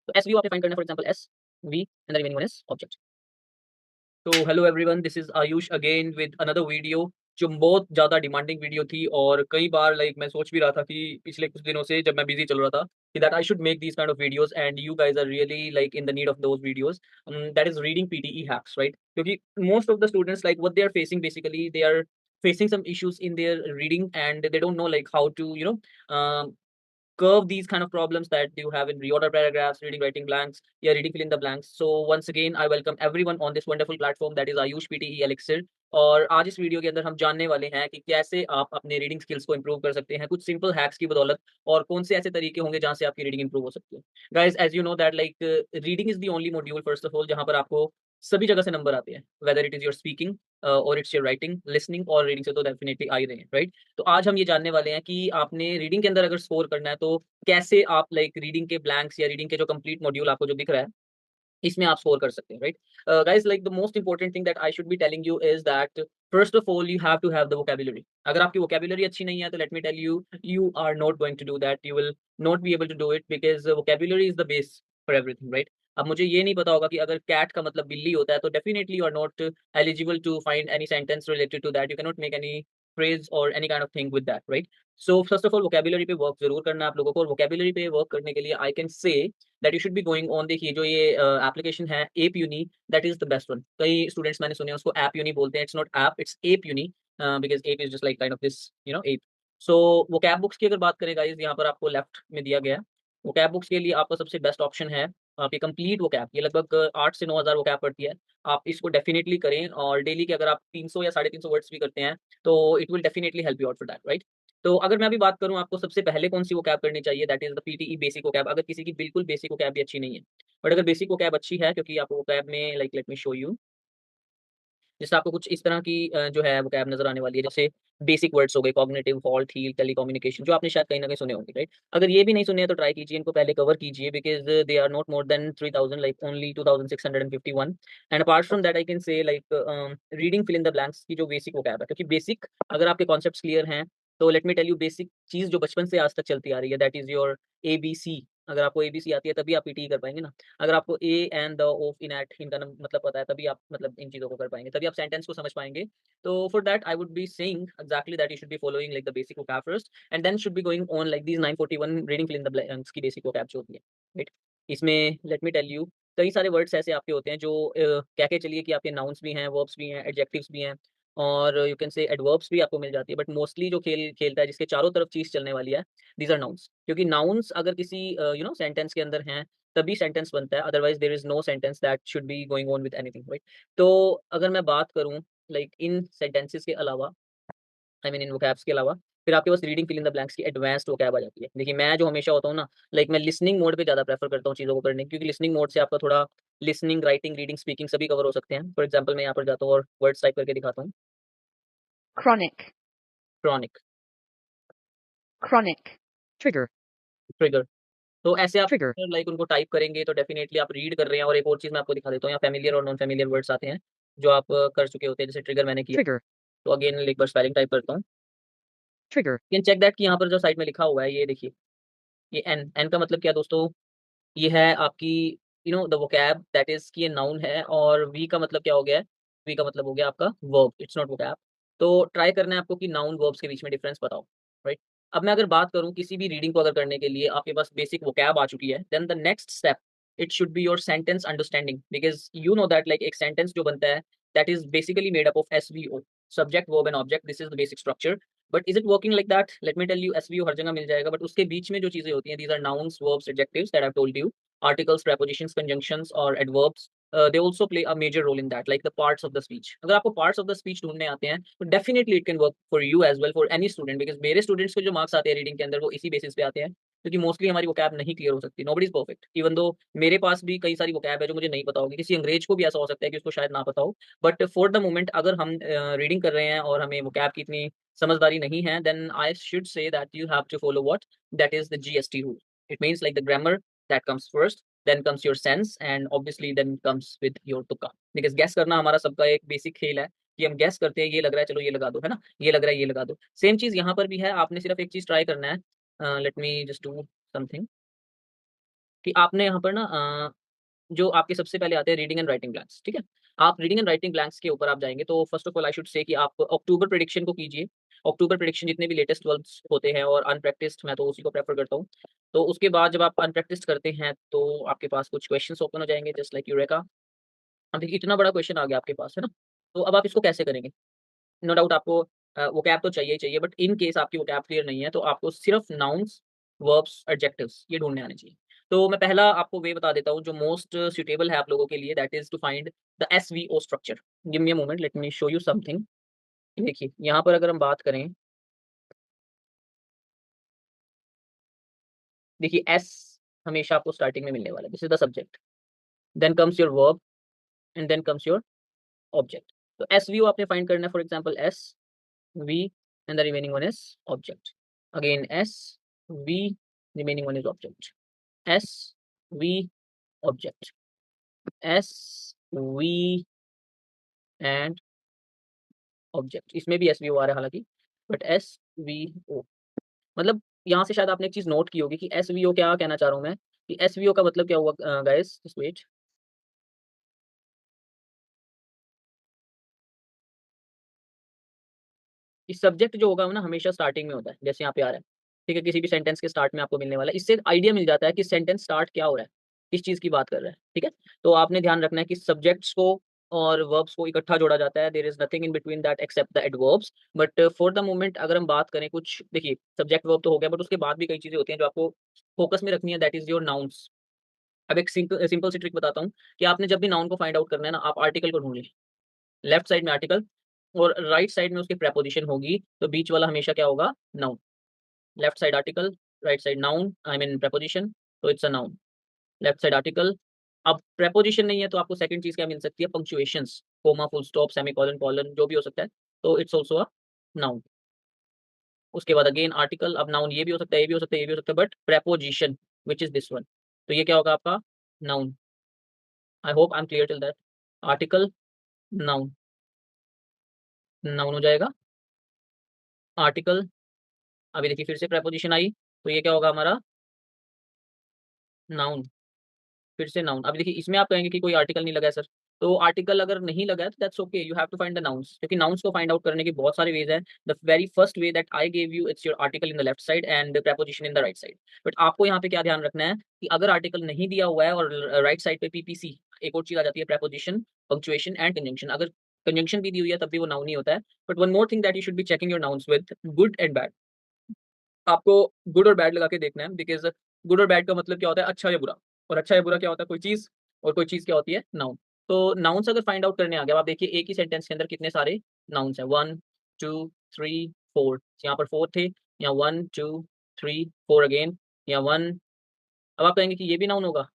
तो S V आपने find करना है, for example S V and the remaining one is object. तो hello everyone, this is Ayush again with another video, जो बहुत ज़्यादा डिमांडिंग वीडियो थी। और कई बार मैं सोच भी रहा था कि पिछले कुछ दिनों से जब मैं बिजी चल रहा था कि that I should make these kind of videos and you guys are really in the need of those videos, that is reading PTE hacks, right? क्योंकि most of the students what they are facing, basically they are facing some issues in their reading and they don't know how to curve these kind of problems that you have in reorder paragraphs, reading writing blanks, yeah, reading fill in the blanks. So once again, I welcome everyone on this wonderful platform that is Ayush PTE Elixir. और आज इस video के अंदर हम जानने वाले हैं कि कैसे आप अपने रीडिंग स्किल्स को इंप्रूव कर सकते हैं कुछ सिंपल हैक्स की बदौलत, और कौन से ऐसे तरीके होंगे जहां से आपकी रीडिंग इंप्रूव हो सकती है। Guys, as you know that reading is the only module first of all जहां पर आपको सभी जगह से नंबर आते हैं, whether it is your speaking और इट्स योर राइटिंग, लिसनिंग और रीडिंग से तो डेफिनेटली आ ही रहे हैं, राइट? तो आज हम ये जानने वाले हैं कि आपने रीडिंग के अंदर अगर स्कोर करना है तो कैसे आप रीडिंग के ब्लैंक्स या रीडिंग के जो कंप्लीट मॉड्यूल आपको जो दिख रहा है इसमें आप स्कोर कर सकते हैं, right? Guys, the most important thing that I should be telling you is that first of all you have to have the vocabulary. अगर आपकी वोकैबुलरी अच्छी नहीं है तो let me tell you, you are not going to do that, you will not be able to do it because vocabulary is the base for everything, right? अब मुझे ये नहीं पता होगा कि अगर कैट का मतलब बिल्ली होता है तो definitely you are not eligible to find any sentence related to that, you can not make any phrase or any kind of thing with that, right? So first of all vocabulary पे work जरूर करना है आप लोगों को, और vocabulary पे work करने के लिए I can say that you should be going on, देखिए जो ये एप्लीकेशन है Ep Uni, that is the best one. कई स्टूडेंट्स मैंने सुने हैं उसको ऐप यूनी बोलते हैं, it's not app, it's Ep Uni, because Ep is just kind of this Ep. So vocab books की अगर बात करें गाइस, यहाँ पर आपको लेफ्ट में दिया गया है। vocab बुक्स के लिए आपका सबसे बेस्ट ऑप्शन है आपकी कंप्लीट vocab, ये लगभग 8 से 9 हज़ार vocab पड़ती है। आप इसको डेफिनेटली करें, और डेली के अगर आप 300 या 350 वर्ड्स भी करते हैं तो it will definitely help you out for that, right? तो अगर मैं अभी बात करूँ आपको सबसे पहले कौन सी vocab करनी चाहिए, that is the PTE basic vocab। अगर किसी की बिल्कुल बेसिक vocab भी अच्छी नहीं है, बट अगर बेसिक vocab अच्छी है, क्योंकि आपको vocab में लेट मी शो यू, जैसे आपको कुछ इस तरह की जो है vocab नजर आने वाली है, जैसे बेसिक वर्ड्स हो गए, कॉग्निटिव, फॉल्ट, हील, टेलीकम्युनिकेशन, जो आपने शायद कहीं ना कहीं सुने होंगे, राइट? अगर ये भी नहीं सुने हैं तो ट्राई कीजिए, इनको पहले कवर कीजिए, because they are not more than 3000, only 2651। And apart from that I can say reading fill in the blanks की जो बेसिक vocab है, क्योंकि बेसिक अगर आपके कॉन्सेप्ट्स क्लियर हैं तो let me tell you, basic चीज जो बचपन से आज तक चलती आ रही है, दैट इज योर एबीसी। अगर आपको एबीसी आती है तभी आप पीटी कर पाएंगे ना। अगर आपको a and the, of, in, at, इनका मतलब पता है तभी आप इन चीज़ों को कर पाएंगे, तभी आप सेंटेंस को समझ पाएंगे। तो for that I would be saying exactly that you should be following the basic vocab first, and then should be going on these 941 reading fill in the blanks की बेसिक vocab जो होती है, right? इसमें late me tell you कई सारे words ऐसे आपके होते हैं जो कह के चलिए कि आपके नाउन्स भी हैं, वर्ब्स भी हैं, एडजेक्टिव्स भी हैं, और यू कैन से एडवर्ब्स भी आपको मिल जाती है। बट मोस्टली जो खेल खेलता है, जिसके चारों तरफ चीज चलने वाली है, दीज आर नाउन्स। क्योंकि नाउन्स अगर किसी सेंटेंस के अंदर हैं तभी सेंटेंस बनता है, otherwise there is no sentence that should be going on with anything, right? तो अगर मैं बात करूं इन सेंटेंसेस के अलावा, आई मीन इन vocabs के अलावा, फिर आपके पास reading fill in the blanks की एडवांस्ड vocab आ जाती है। देखिए मैं जो हमेशा होता हूँ ना, मैं लिसनिंग मोड पे ज़्यादा प्रेफर करता हूँ चीज़ों को करने की, क्योंकि लिसनिंग मोड से आपका थोड़ा लिसनिंग, राइटिंग, रीडिंग, स्पीकिंग सभी कवर हो सकते हैं। फॉर एग्जाम्पल मैं यहाँ पर जाता हूँ और वर्ड्स टाइप करके दिखाता हूँ। chronic, chronic, chronic, trigger, trigger. तो ऐसे आप trigger, उनको टाइप करेंगे तो डेफिनेटली आप रीड कर रहे हैं। और एक और चीज़ मैं आपको दिखा देता हूँ, यहाँ फेमिलियर और नॉन फेमिलियर वर्ड्स आते हैं जो आप कर चुके होते हैं, जैसे ट्रिगर मैंने किया। trigger, तो अगेन एक बार स्पेलिंग टाइप करता हूँ, trigger, लेकिन चेक दैट कि यहाँ पर जो साइड में लिखा हुआ है, ये देखिए, ये एन, एन का मतलब क्या दोस्तों? ये है आपकी द vocab, दैट इज कि ये नाउन है। और वी का मतलब क्या हो गया है? वी का मतलब हो गया आपका वर्ब, इट्स नॉट vocab। तो ट्राई करना है आपको कि नाउन वर्ब्स के बीच में डिफरेंस बताओ, राइट? अब मैं अगर बात करूं किसी भी रीडिंग को अगर करने के लिए आपके पास बेसिक vocab आ चुकी है, then the next step it should be your sentence understanding, because you know that एक सेंटेंस जो बनता है that is basically made up of SVO, subject, verb and object, this is the basic structure. But is it working like that? Let me tell you, SVO हर जगह मिल जाएगा, but उसके बीच में जो चीजें होती हैं, these are nouns, verbs, adjectives that I told you, articles, prepositions, conjunctions और adverbs, they also play a major role in that, like the parts of the speech। अगर आपको parts of the speech ढूंढने आते हैं तो definitely it can work for you as well, for any student, because मेरे students को जो marks आते हैं रीडिंग के अंदर वो इसी बेसिस पे आते हैं, क्योंकि मोस्टली हमारी vocab नहीं क्लियर हो सकती। Nobody is perfect, even though मेरे पास भी कई सारी vocab है जो मुझे नहीं पता होगी, किसी अंग्रेज को भी ऐसा हो सकता है कि उसको शायद ना पता हो। बट फॉर द मोमेंट अगर हम रीडिंग कर रहे हैं और हमें vocab की इतनी समझदारी नहीं है, then I should say that you have to follow what, that is the GST rule. It means the grammar that comes first, then comes your sense, and obviously then comes with your तुक्का। because guess करना हमारा सबका एक basic खेल है कि हम guess करते हैं, ये लग रहा है चलो ये लगा दो, है ना, ये लग रहा है ये लगा दो। सेम चीज यहाँ पर भी है, आपने सिर्फ एक चीज ट्राई करना है। Let me just do something, कि आपने यहाँ पर ना जो आपके सबसे पहले आते हैं रीडिंग एंड राइटिंग ब्लैंक्स, ठीक है? आप रीडिंग एंड राइटिंग ब्लैंक्स के ऊपर आप जाएँगे तो first of all I should से कि आप अक्टूबर प्रेडिक्शन को कीजिए। अक्टूबर प्रेडिक्शन जितने भी लेटेस्ट वर्ड्स होते हैं और अनप्रैक्टिस्ड मैं तो उसी को प्रेफ़र करता हूँ। तो उसके बाद जब आप अनप्रैक्टिस्ड करते हैं तो आपके पास कुछ क्वेश्चन्स ओपन हो जाएँगे जस्ट लाइक यूरेका। अब देखिए इतना बड़ा क्वेश्चन आ गया आपके पास, है ना? तो अब आप इसको कैसे करेंगे? नो डाउट आपको वोकैब तो चाहिए ही चाहिए बट इन केस आपकी वोकैब क्लियर नहीं है तो आपको सिर्फ नाउन्स, वर्ब्स, एडजेक्टिव्स ये ढूँढने आने चाहिए। तो मैं पहला आपको वे बता देता हूँ जो मोस्ट सूटेबल है आप लोगों के लिए that is to find the SVO structure. Give me a moment let me show you something. देखिए यहाँ पर अगर हम बात करें, देखिए एस हमेशा आपको स्टार्टिंग में मिलने वाला है। This is the subject, then comes your verb and then comes your object. तो एसवीओ आपने फाइंड करना है for example S, V and the remaining one is object. Again S, V, remaining one is object. S, V, object. S, V and object. इसमें भी SVO आ रहा है हालाँकि, but SVO मतलब यहाँ से शायद आपने एक चीज़ नोट की होगी कि एसवीओ क्या कहना चाह रहा हूँ मैं, कि एसवीओ का मतलब क्या हुआ गाइस जस्ट वेट। कि सब्जेक्ट जो होगा वो ना हमेशा स्टार्टिंग में होता है, जैसे यहाँ पे आ रहा है, ठीक है? किसी भी सेंटेंस के स्टार्ट में आपको मिलने वाला है। इससे आइडिया मिल जाता है कि सेंटेंस स्टार्ट क्या हो रहा है, किस चीज़ की बात कर रहा है, ठीक है? तो आपने ध्यान रखना है कि सब्जेक्ट्स को और वर्ब्स को इकट्ठा जोड़ा जाता है। There is nothing in between that except the adverbs. But for the moment अगर हम बात करें कुछ देखिए सब्जेक्ट वर्ब तो हो गया बट उसके बाद भी कई चीज़ें होती हैं जो आपको फोकस में रखनी है दैट इज़ योर नाउन्स। अब एक सिंपल सी ट्रिक बताता हूँ कि आपने जब भी नाउन को फाइंड आउट करना है ना, आप आर्टिकल को ढूँढ लें। लेफ्ट साइड में आर्टिकल और राइट साइड में उसकी प्रीपोज़िशन होगी, तो बीच वाला हमेशा क्या होगा? Noun. Left side article, right side noun I mean preposition, तो it's a noun. Left side article, अब प्रीपोज़िशन नहीं है तो आपको सेकंड चीज़ क्या मिल सकती है? Punctuations, comma, full stop, semicolon, colon जो भी हो सकता है, तो इट्स आल्सो अ नाउन। उसके बाद अगेन आर्टिकल, अब नाउन ये भी हो सकता है, ये भी हो सकता है, ये भी हो सकता है but preposition which is this one, तो ये क्या होगा आपका? Noun. I hope I am clear till that. Article, noun, noun हो जाएगा। आर्टिकल, अभी देखिए फिर से प्रीपोज़िशन आई, तो ये क्या होगा हमारा? नाउन। फिर से नाउन। अभी देखिए इसमें आप कहेंगे कि कोई आर्टिकल नहीं लगा है सर, तो आर्टिकल अगर नहीं लगा है तो that's okay, you have to find the nouns क्योंकि नाउन्स को फाइंड आउट करने के बहुत सारे वेज़ हैं। The very first way that I give you it's your article in the left side and preposition in the right side. But आपको यहाँ पे क्या ध्यान रखना है कि अगर आर्टिकल नहीं दिया हुआ है और राइट साइड पे पीपीसी, एक और चीज़ आ जाती है प्रीपोज़िशन, पंक्चुएशन एंड कंजंक्शन। अगर कंजंक्शन भी दी हुई है तब भी वो नाउन ही होता है। But one more thing that you should be checking your nouns with good and bad. आपको गुड और बैड लगा के देखना है बिकॉज़ गुड और बैड का मतलब क्या होता है अच्छा या बुरा, और अच्छा या बुरा क्या होता है कोई चीज़, और कोई चीज़ क्या होती है नाउन। तो नाउन्स अगर फाइंड आउट करने आ गए, अब आप देखिए एक ही सेंटेंस के अंदर कितने सारे नाउन्स हैं 1, 2, 3, 4 यहाँ पर 4 थे, यहाँ 1, 2, 3, 4 अगेन, यहाँ 1। अब आप कहेंगे कि ये भी नाउन होगा?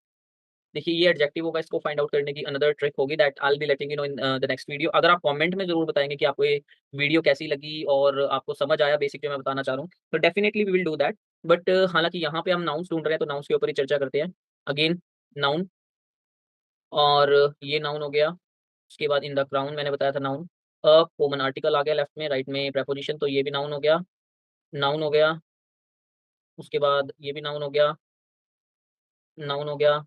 देखिए ये एडजेक्टिव होगा, इसको फाइंड आउट करने की अनदर ट्रिक होगी that I will be letting you know in the next video. अगर आप कमेंट में ज़रूर बताएँगे कि आपको ये वीडियो कैसी लगी और आपको समझ आया बेसिक जो मैं बताना चाह रहा हूँ, तो definitely we will do that. But हालाँकि यहाँ पे हम नाउन्स ढूँढ रहे हैं तो नाउन्स के ऊपर ही चर्चा करते हैं। अगेन नाउन, और ये नाउन हो गया, उसके बाद इन द क्राउन मैंने बताया था नाउन। कॉमन आर्टिकल आ गया लेफ्ट में, राइट में प्रीपोज़िशन तो ये भी नाउन हो गया, नाउन हो गया। उसके बाद ये भी नाउन हो गया, नाउन हो गया,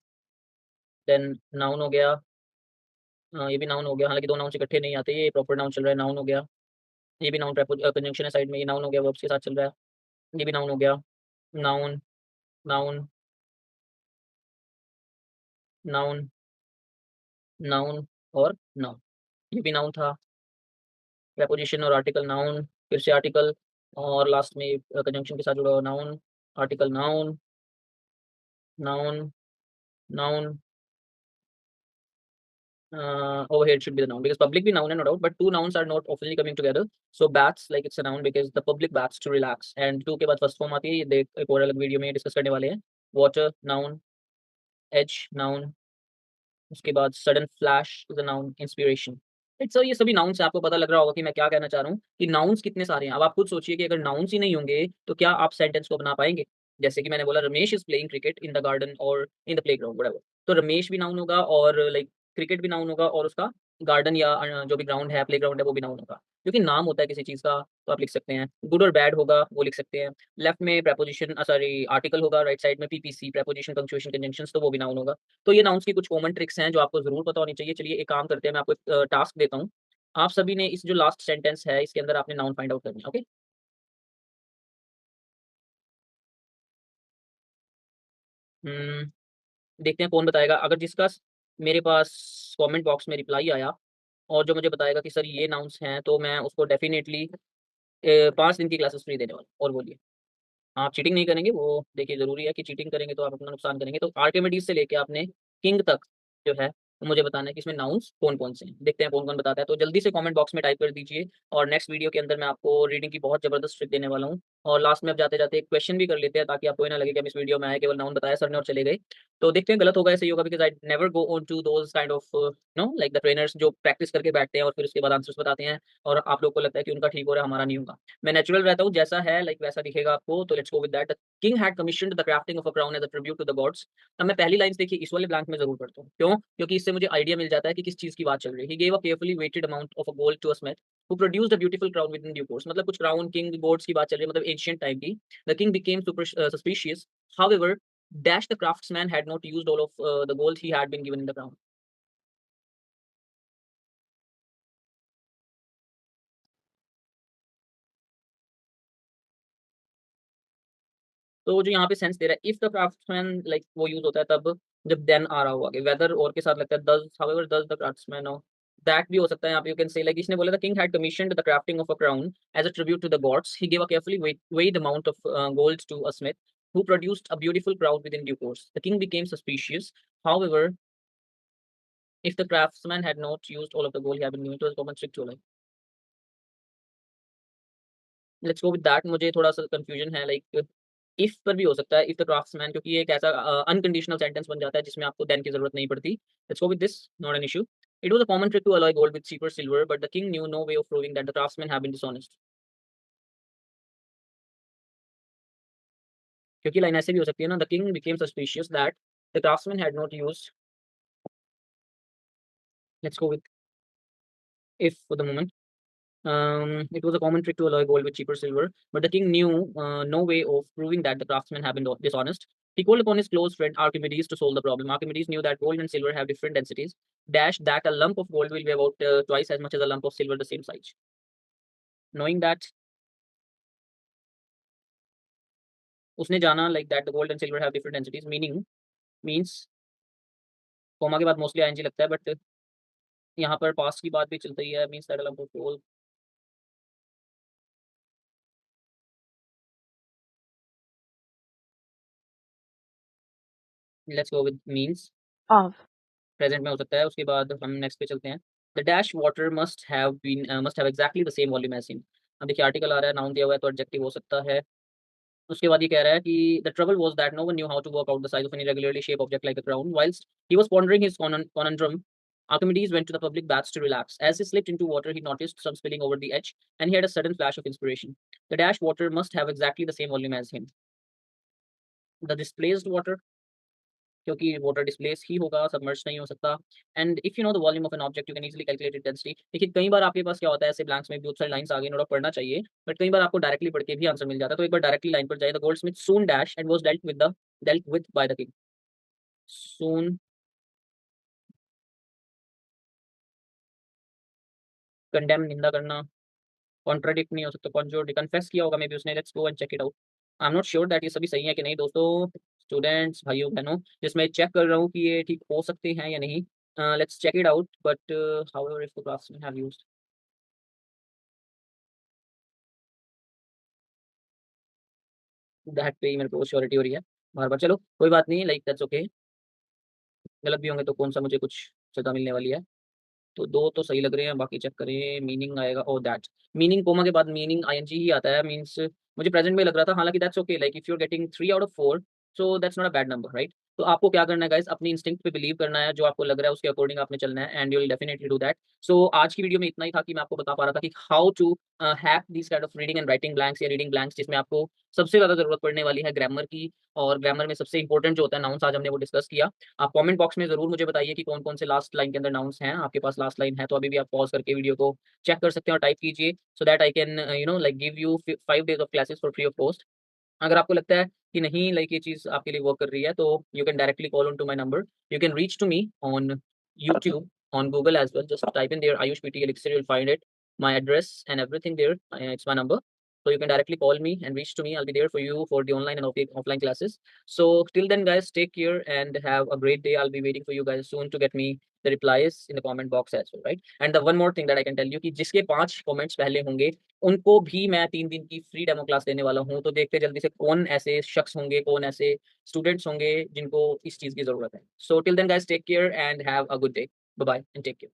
देन नाउन हो गया। ये भी नाउन हो गया, हालाँकि 2 नाउन्स इकट्ठे नहीं आते, ये प्रॉपर नाउन चल रहा है, नाउन हो गया। ये भी नाउन कंजंक्शन है साइड में, ये नाउन हो गया, वर्ब्स के साथ चल रहा है। ये भी नाउन हो गया, नाउन, नाउन, नाउन, नाउन और नाउन। ये भी नाउन था, प्रीपोज़िशन और आर्टिकल नाउन, फिर से आर्टिकल और लास्ट में कंजंक्शन के साथ जुड़ा हुआ noun, article noun, noun, noun, over here it should be the noun because public भी noun है no doubt, but two nouns are not oftenly coming together. So bats like it's a noun because the public bats to relax, and two के बाद first form आती है, ये देख एक और अलग वीडियो में डिस्कस करने वाले हैं। water noun, edge noun, उसके बाद sudden flash is a noun, inspiration. It's ये सभी नाउन्स हैं, आपको पता लग रहा होगा कि मैं क्या कहना चाह रहा हूँ कि नाउन्स कितने सारे हैं। अब आप खुद सोचिए कि अगर नाउन्स ही नहीं होंगे तो क्या आप सेंटेंस को बना पाएंगे? जैसे कि मैंने बोला Ramesh is playing cricket in the garden और इन द प्लेग्राउंड व्हाटएवर, तो रमेश भी नाउन होगा और लाइक क्रिकेट भी नाउन होगा और उसका गार्डन या जो भी ग्राउंड है प्लेग्राउंड है वो भी नाउन होगा। क्योंकि नाम होता है किसी चीज़ का तो आप लिख सकते हैं। गुड और बैड होगा वो लिख सकते हैं। लेफ्ट में प्रीपोजिशन सॉरी आर्टिकल होगा, राइट साइड में पीपीसी प्रीपोजिशन, पंक्चुएशन, कंजंक्शंस, तो वो भी नाउन होगा। तो ये नाउन्स की कुछ कॉमन ट्रिक्स हैं जो आपको ज़रूर पता होनी चाहिए। चलिए एक काम करते हैं, मैं आपको एक टास्क देता हूँ। आप सभी ने इस जो लास्ट सेंटेंस है इसके अंदर आपने नाउन फाइंड आउट करना है, ओके? हुँ, देखते हैं कौन बताएगा। अगर जिसका मेरे पास कमेंट बॉक्स में रिप्लाई आया और जो मुझे बताएगा कि सर ये नाउन्स हैं, तो मैं उसको डेफ़िनेटली 5 दिन की क्लासेस फ्री देने वाला हूँ। और बोलिए, आप चीटिंग नहीं करेंगे, वो देखिए ज़रूरी है कि चीटिंग करेंगे तो आप अपना नुकसान करेंगे। तो आर्किमिडीज़ से लेके आपने किंग तक जो है, वो मुझे बताना है कि इसमें नाउन्स कौन-कौन से हैं। देखते हैं कौन-कौन बताता है। तो जल्दी से कमेंट बॉक्स में टाइप कर दीजिए और नेक्स्ट वीडियो के अंदर मैं आपको रीडिंग की बहुत ज़बरदस्त ट्रिक देने वाला हूँ। और लास्ट में अब जाते-जाते एक क्वेश्चन भी कर लेते हैं ताकि आपको ये ना लगे कि हम इस वीडियो में आए, केवल नाउन बताया सर ने और चले गए। तो देखते हैं गलत होगा या सही होगा, because I never go on to those kind of like the trainers जो प्रैक्टिस करके बैठते हैं और फिर उसके बाद आंसर्स बताते हैं और आप लोग को लगता है कि उनका ठीक हो रहा है, हमारा नहीं होगा। मैं नेचुरल रहता हूँ, जैसा है लाइक वैसा दिखेगा आपको, तो let's go with that. King had commissioned the crafting of a crown as a tribute to the gods. अब मैं पहली लाइन्स देखिए इस वाले ब्लैंक में ज़रूर पढ़ता हूँ। क्यों? क्योंकि इससे मुझे आइडिया मिल जाता है कि किस चीज़ की बात चल रही है। He gave a carefully weighted amount of a gold to a smith who produced a beautiful crown within due course. मतलब कुछ क्राउन, किंग, गॉड्स की बात चल रही है, मतलब एंशिएंट टाइम की। The king became suspicious, however dash the craftsman had not used all of the gold he had been given in the crown. तो जो यहाँ पे सेंस दे रहा है, इफ द क्राफ्ट्समैन लाइक वो यूज़ होता है तब जब देन आ रहा हो आगे, वेदर और के साथ लगता है does, however does the craftsman know, that भी हो सकता है। यहाँ पे यू कैन से लाइक इसने बोला था king had commissioned the crafting of a crown as a tribute to the gods, he give a carefully weighed amount of gold to a smith who produced a beautiful crown within due course. The king became suspicious. However, if the craftsman had not used all of the gold he had been given to his common strict to, let's go with that. मुझे थोड़ा-सा confusion है like if पर भी हो सकता है, if the craftsman, क्योंकि ये एक ऐसा अनकंडीशनल सेंटेंस बन जाता है जिसमें आपको देन की ज़रूरत नहीं पड़ती। Let's go with this, not an issue. It was a common trick to alloy gold with cheaper silver but the king knew no way of proving that the craftsman have been dishonest. क्योंकि line ऐसे भी हो सकती है ना, the king became suspicious that the craftsman had not used, let's go with if for the moment. It was a common trick to alloy gold with cheaper silver, but the king knew no way of proving that the craftsmen had been dishonest. He called upon his close friend Archimedes to solve the problem. Archimedes knew that gold and silver have different densities. Dash that a lump of gold will be about twice as much as a lump of silver the same size. Knowing that, उसने जाना like that the gold and silver have different densities. Meaning means comma के बाद mostly ING लगता है, but यहाँ पर past की बात भी चलती है। Means that a lump of gold. Let's go with means. of, present में हो सकता है। उसके बाद हम नेक्स्ट पे चलते हैं। The dash water must have exactly the same volume as him. अब देखिए आर्टिकल आ रहा है, नाउन दिया हुआ है तो एडजेक्टिव हो सकता है। उसके बाद ये कह रहा है कि the trouble was that no one knew how to work out the size of an irregularly shape object like a crown whilst he was pondering his conundrum. Archimedes went to the public baths to relax. As he slipped into water, he noticed some spilling over the edge, and he had a sudden flash of inspiration. The dash water must have exactly the same volume as him. The displaced water, क्योंकि water displace ही होगा, submerge नहीं हो सकता। And if you know the volume of an object you can easily calculate its density. देखिए कई बार आपके पास क्या होता है, ऐसे ब्लैंक्स में बहुत सारी लाइन्स आ गई, नोट पढ़ना चाहिए, बट कई बार आपको डायरेक्टली पढ़ के भी आंसर मिल जाता है। तो एक बार डायरेक्टली लाइन पर जाइए, the Goldsmith soon dash and was dealt with by the king. Soon, condemn निंदा करना, कॉन्ट्राडिक्ट नहीं हो सकता, कॉन्जोर कन्फेस किया होगा मे बी उसने। Let's go and check it out. I am not sure that ये सभी सही है कि नहीं दोस्तों, स्टूडेंट्स भाइयों बहनों, जिसमें चेक कर रहा हूँ कि ये ठीक हो सकते हैं या नहीं। Let's check it out but however if the craftsman have used, that पे ही मेरे को श्योरिटी हो रही है बार-बार। चलो कोई बात नहीं, लाइक दैट्स ओके। गलत भी होंगे तो कौन-सा मुझे कुछ सज़ा मिलने वाली है। तो 2 तो सही लग रहे हैं, बाकी चेक करें। मीनिंग आएगा, ओह दैट, मीनिंग कोमा के बाद मीनिंग आईएनजी ही आता है। मीन्स मुझे प्रेजेंट में लग रहा था, हालाँकि that's okay, like if you are getting 3 out of 4 so that's not a bad number, right? तो आपको क्या करना है गाइस, अपनी इंस्टिंक्ट पे बिलीव करना है, जो आपको लग रहा है उसके अकॉर्डिंग आपने चलना है, and you will definitely do that. So आज की वीडियो में इतना ही था कि मैं आपको बता पा रहा था कि how to hack this kind of reading and writing blanks या रीडिंग ब्लैंक्स, जिसमें आपको सबसे ज्यादा जरूरत पड़ने वाली है ग्रामर की। और ग्रामर में सबसे इंपॉर्टेंट जो होता है नाउंस, आज हमने वो डिस्कस किया। आप कमेंट बॉक्स में जरूर मुझे बताइए कि कौन कौन से लास्ट लाइन के अंदर नाउंस हैं। आपके पास लास्ट लाइन है तो अभी भी आप पॉज करके वीडियो को चेक कर सकते हैं और टाइप कीजिए, so that I can like give you 5 days of classes for free of cost. अगर आपको लगता है कि नहीं लाइक ये चीज आपके लिए वर्क कर रही है, तो you can directly call on to my number, you can reach to me on YouTube, on Google as well. Just type in there Ayush PT Elixir, you'll find it, my address and everything there. It's my number. So you can directly call me and reach to me. I'll be there for you for the online and offline classes. So till then, guys, take care and have a great day. I'll be waiting for you guys soon to get me the replies in the comment box as well, right? And the one more thing that I can tell you कि जिसके 5 comments पहले होंगे उनको भी मैं 3 दिन की free demo class देने वाला हूँ। तो देखते जल्दी से कौन ऐसे शख्स होंगे, कौन ऐसे स्टूडेंट्स होंगे जिनको इस चीज़ की ज़रूरत है। So till then guys, take care and have a good day. Bye bye and take care.